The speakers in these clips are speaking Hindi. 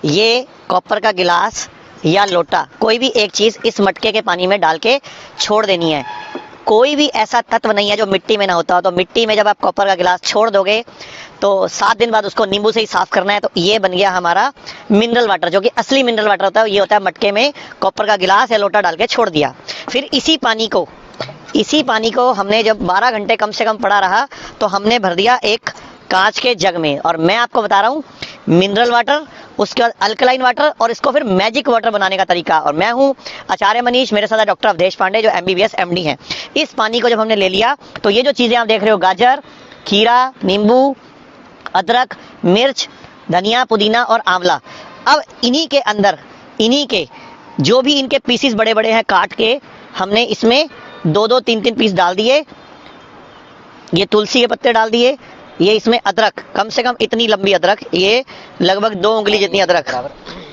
ये कॉपर का गिलास या लोटा, कोई भी एक चीज़ इस मटके के पानी में डाल के छोड़ देनी है। कोई भी ऐसा तत्व नहीं है जो मिट्टी में ना होता हो। तो मिट्टी में जब आप कॉपर का गिलास छोड़ दोगे तो 7 दिन बाद उसको नींबू से ही साफ करना है। तो ये बन गया हमारा मिनरल वाटर, जो कि असली मिनरल वाटर होता है। ये होता है मटके में कॉपर का गिलास या लोटा डाल के छोड़ दिया। फिर इसी पानी को हमने जब 12 घंटे कम से कम पड़ा रहा तो हमने भर दिया एक कांच के जग में। और मैं आपको बता रहा हूँ मिनरल वाटर, उसके बाद अल्कलाइन वाटर और इसको फिर मैजिक वाटर बनाने का तरीका। और मैं हूँ आचार्य मनीष, मेरे साथ डॉक्टर अवधेश पांडे जो MBBS MD हैं। इस पानी को जब हमने ले लिया तो ये जो चीज़ें आप देख रहे हो, गाजर, खीरा, नींबू, अदरक, मिर्च, धनिया, पुदीना और आंवला, अब इन्हीं के अंदर, इन्हीं के जो भी इनके पीसीस बड़े बड़े हैं काट के हमने इसमें 2-2, 3-3 पीस डाल दिए। ये तुलसी के पत्ते डाल दिए। ये इसमें अदरक, कम से कम इतनी लंबी अदरक, ये लगभग 2 उंगली जितनी अदरक,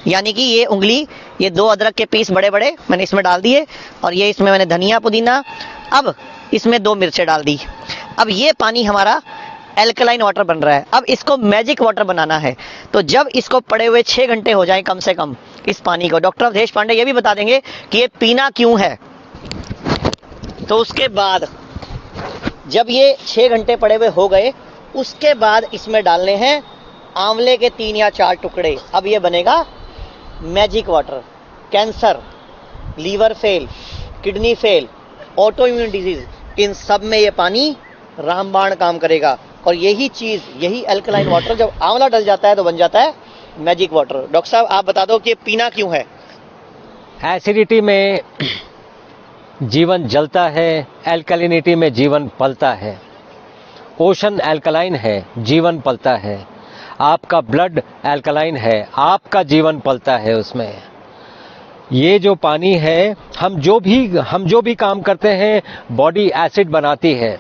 यानी कि ये उंगली, ये 2 अदरक के पीस बड़े बड़े मैंने इसमें डाल दिए। और ये इसमें मैंने धनिया, पुदीना, अब इसमें 2 मिर्चें डाल दी। अब ये पानी हमारा एल्कलाइन वाटर बन रहा है। अब इसको मैजिक वाटर बनाना है। तो जब इसको पड़े हुए 6 घंटे हो जाएं कम से कम इस पानी को, डॉक्टर अवधेश पांडे ये भी बता देंगे कि ये पीना क्यों है। तो उसके बाद जब ये 6 घंटे पड़े हुए हो गए, उसके बाद इसमें डालने हैं आंवले के 3 या 4 टुकड़े। अब ये बनेगा magic water. Cancer, liver fail, kidney fail, auto immune disease, इन सब में ये पानी रामबाण काम करेगा। और यही चीज़, यही अल्कलाइन वाटर जब आंवला डल जाता है तो बन जाता है मैजिक वाटर। डॉक्टर साहब आप बता दो कि ये पीना क्यों है। एसिडिटी में जीवन जलता है, एल्कलिनिटी में जीवन पलता है। ओशन एल्कलाइन है, जीवन पलता है। आपका ब्लड एल्कलाइन है, आपका जीवन पलता है उसमें। ये जो पानी है, हम जो भी काम करते हैं, बॉडी एसिड बनाती है।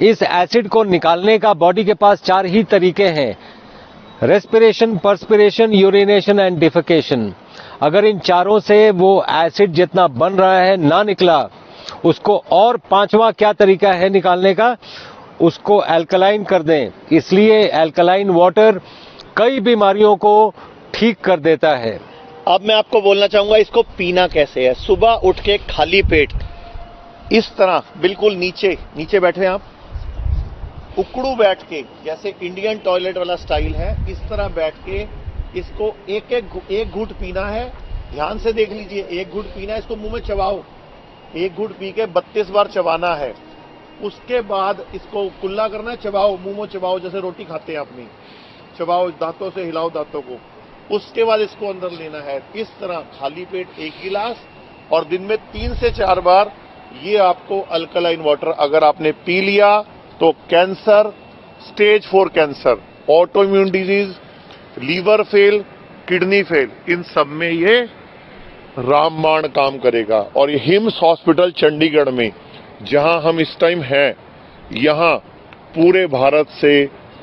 इस एसिड को निकालने का बॉडी के पास 4 ही तरीके हैं: respiration, perspiration, urination and defecation. अगर इन चारों से वो एसिड जितना बन रहा है ना निकला, उसको और 5वां क्या तरीका है निकालने का, उसको अल्कलाइन कर दें। इसलिए अल्कलाइन वाटर कई बीमारियों को ठीक कर देता है। अब मैं आपको बोलना चाहूंगा इसको पीना कैसे है। सुबह उठ के खाली पेट इस तरह बिल्कुल नीचे बैठे आप, उकड़ू बैठ के, जैसे इंडियन टॉयलेट वाला स्टाइल है, इस तरह बैठ के इसको एक घूंट पीना है। ध्यान से देख लीजिए, एक घूंट पीना है, इसको मुंह में चबाओ। एक घूंट पी के 32 बार चबाना है। उसके बाद इसको कुल्ला करना है, चबाओ, मुंह में चबाओ, जैसे रोटी खाते हैं अपनी, चबाओ, दांतों से हिलाओ दांतों को। उसके बाद इसको अंदर लेना है इस तरह खाली पेट 1 गिलास, और दिन में 3 से 4 बार ये आपको अल्कलाइन वाटर अगर आपने पी लिया तो cancer, stage 4 cancer, auto immune disease, liver fail, kidney fail, इन सब में ये रामबाण काम करेगा। और ये हिम्स हॉस्पिटल चंडीगढ़ में जहां हम इस टाइम हैं, यहां पूरे भारत से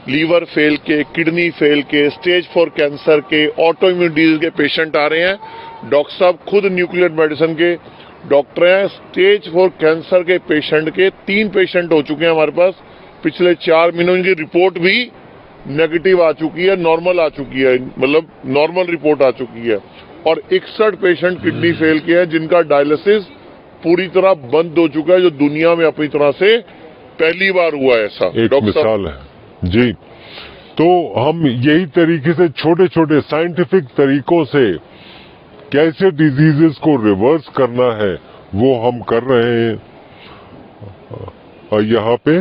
लीवर फेल के, किडनी फेल के, स्टेज 4 कैंसर के, ऑटो इम्यून डिजीज के पेशेंट आ रहे हैं। डॉक्टर साहब खुद न्यूक्लियर मेडिसिन के डॉक्टर हैं। स्टेज 4 कैंसर के पेशेंट के 3 पेशेंट हो चुके हैं हमारे पास पिछले 4 महीनों की रिपोर्ट भी नेगेटिव आ चुकी है, नॉर्मल आ चुकी है, मतलब नॉर्मल रिपोर्ट आ चुकी है। और 61 पेशेंट किडनी फेल के हैं जिनका डायलिसिस पूरी तरह बंद हो चुका है, जो दुनिया में अपनी तरह से पहली बार हुआ है ऐसा। एक मिसाल है जी। तो हम यही तरीके से छोटे छोटे साइंटिफिक तरीकों से कैसे डिजीजेस को रिवर्स करना है वो हम कर रहे हैं यहाँ पे।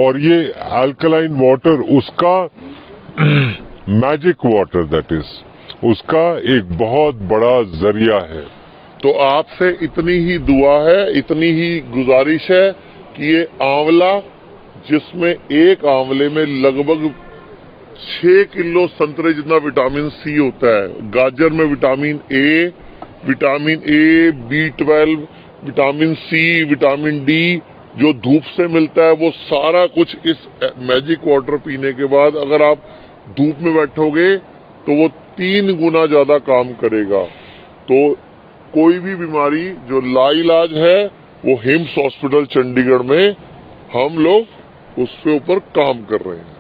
और ये अल्कलाइन वाटर उसका मैजिक वाटर, दैट इज उसका एक बहुत बड़ा जरिया है। तो आपसे इतनी ही दुआ है, इतनी ही गुजारिश है कि ये आंवला, जिसमें एक आंवले में लगभग 6 किलो संतरे जितना विटामिन सी होता है, गाजर में vitamin A, B12, vitamin C, vitamin D जो धूप से मिलता है, वो सारा कुछ इस मैजिक वाटर पीने के बाद अगर आप धूप में बैठोगे तो वो 3 गुना ज्यादा काम करेगा। तो कोई भी बीमारी जो लाइलाज है वो हिम्स हॉस्पिटल चंडीगढ़ में हम लोग उसके ऊपर काम कर रहे हैं।